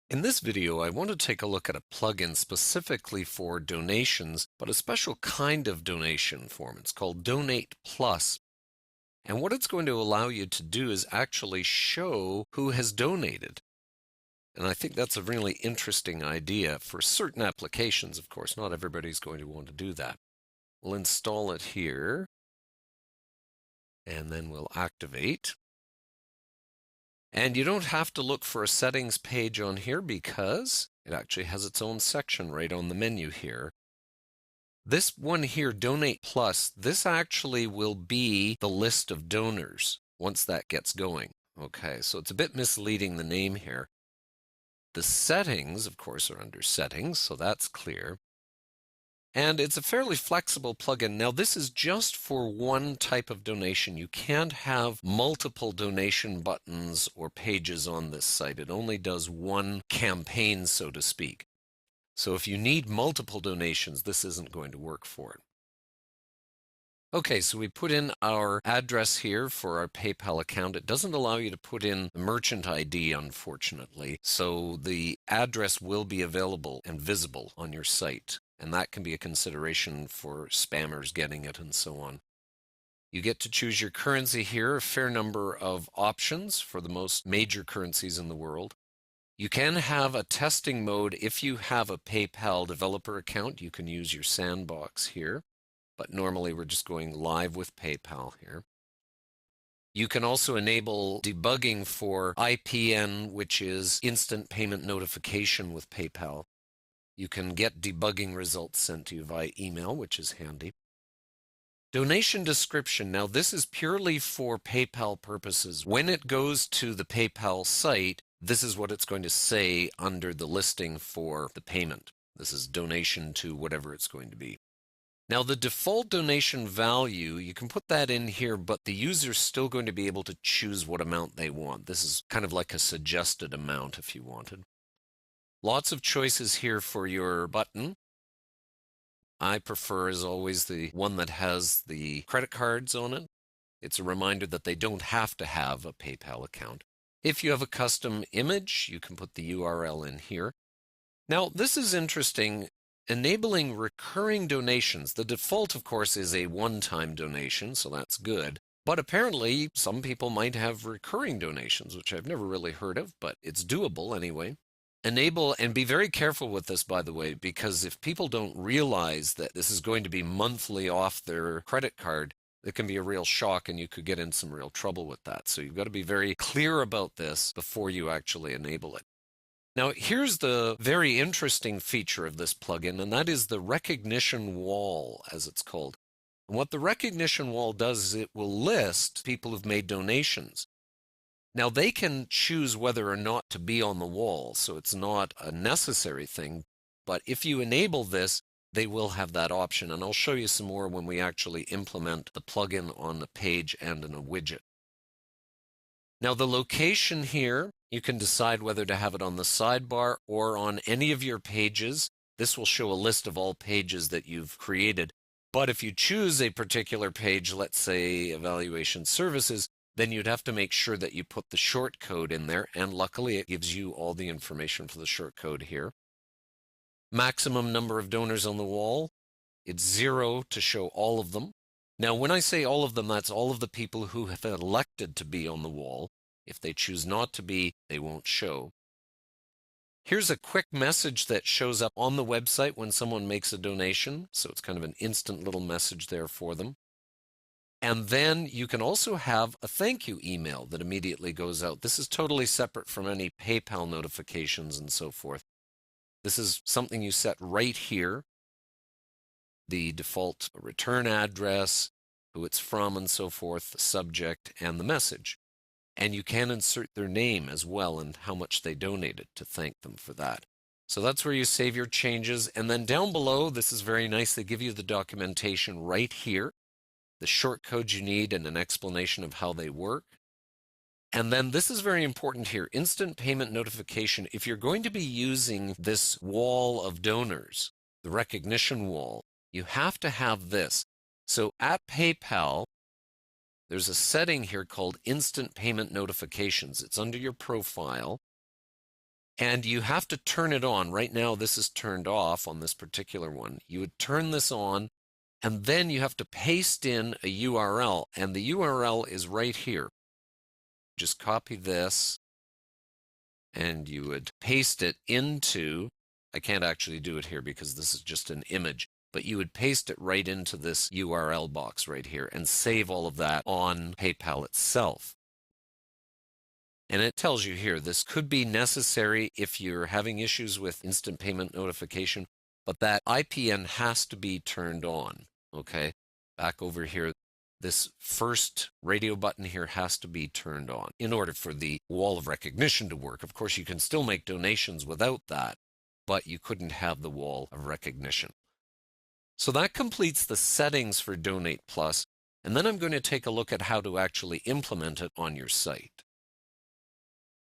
In this video, I want to take a look at a plugin specifically for donations, but a special kind of donation form. It's called Donate Plus. And what it's going to allow you to do is actually show who has donated. And I think that's a really interesting idea for certain applications, of course. Not everybody's going to want to do that. We'll install it here, and then we'll activate. And you don't have to look for a settings page on here because it actually has its own section right on the menu here. This one here, Donate Plus, this actually will be the list of donors once that gets going. Okay, so it's a bit misleading, the name here. The settings, of course, are under Settings, so that's clear. And it's a fairly flexible plugin. Now, this is just for one type of donation. You can't have multiple donation buttons or pages on this site. It only does one campaign, so to speak. So if you need multiple donations, this isn't going to work for it. Okay, so we put in our address here for our PayPal account. It doesn't allow you to put in the merchant ID, unfortunately. So the address will be available and visible on your site. And that can be a consideration for spammers getting it and so on. You get to choose your currency here, a fair number of options for the most major currencies in the world. You can have a testing mode. If you have a PayPal developer account, you can use your sandbox here, but normally we're just going live with PayPal here. You can also enable debugging for IPN, which is instant payment notification with PayPal. You can get debugging results sent to you via email, which is handy. Donation description. Now, this is purely for PayPal purposes. When it goes to the PayPal site, this is what it's going to say under the listing for the payment. This is donation to whatever it's going to be. Now, the default donation value, you can put that in here, but the user's still going to be able to choose what amount they want. This is kind of like a suggested amount if you wanted. Lots of choices here for your button. I prefer, as always, the one that has the credit cards on it. It's a reminder that they don't have to have a PayPal account. If you have a custom image, you can put the URL in here. Now, this is interesting. Enabling recurring donations. The default, of course, is a one-time donation, so that's good. But apparently, some people might have recurring donations, which I've never really heard of, but it's doable anyway. Enable, and be very careful with this, by the way, because if people don't realize that this is going to be monthly off their credit card, it can be a real shock and you could get in some real trouble with that. So you've got to be very clear about this before you actually enable it. Now, here's the very interesting feature of this plugin, and that is the recognition wall, as it's called. And what the recognition wall does is it will list people who've made donations. Now, they can choose whether or not to be on the wall, so it's not a necessary thing. But if you enable this, they will have that option. And I'll show you some more when we actually implement the plugin on the page and in a widget. Now, the location here, you can decide whether to have it on the sidebar or on any of your pages. This will show a list of all pages that you've created. But if you choose a particular page, let's say evaluation services, then you'd have to make sure that you put the short code in there, and luckily it gives you all the information for the short code here. Maximum number of donors on the wall, it's 0 to show all of them. Now, when I say all of them, that's all of the people who have elected to be on the wall. If they choose not to be, they won't show. Here's a quick message that shows up on the website when someone makes a donation, so it's kind of an instant little message there for them. And then you can also have a thank you email that immediately goes out. This is totally separate from any PayPal notifications and so forth. This is something you set right here. The default return address, who it's from and so forth, the subject, and the message. And you can insert their name as well and how much they donated to thank them for that. So that's where you save your changes. And then down below, this is very nice. They give you the documentation right here, the short codes you need, and an explanation of how they work. And then this is very important here, instant payment notification. If you're going to be using this wall of donors, the recognition wall, you have to have this. So at PayPal, there's a setting here called instant payment notifications. It's under your profile. And you have to turn it on. Right now, this is turned off on this particular one. You would turn this on, and then you have to paste in a URL, and the URL is right here. Just copy this, and you would paste it into, I can't actually do it here because this is just an image, but you would paste it right into this URL box right here and save all of that on PayPal itself. And it tells you here, this could be necessary if you're having issues with instant payment notification, but that IPN has to be turned on, okay? Back over here, this first radio button here has to be turned on in order for the wall of recognition to work. Of course, you can still make donations without that, but you couldn't have the wall of recognition. So that completes the settings for Donate Plus, and then I'm going to take a look at how to actually implement it on your site.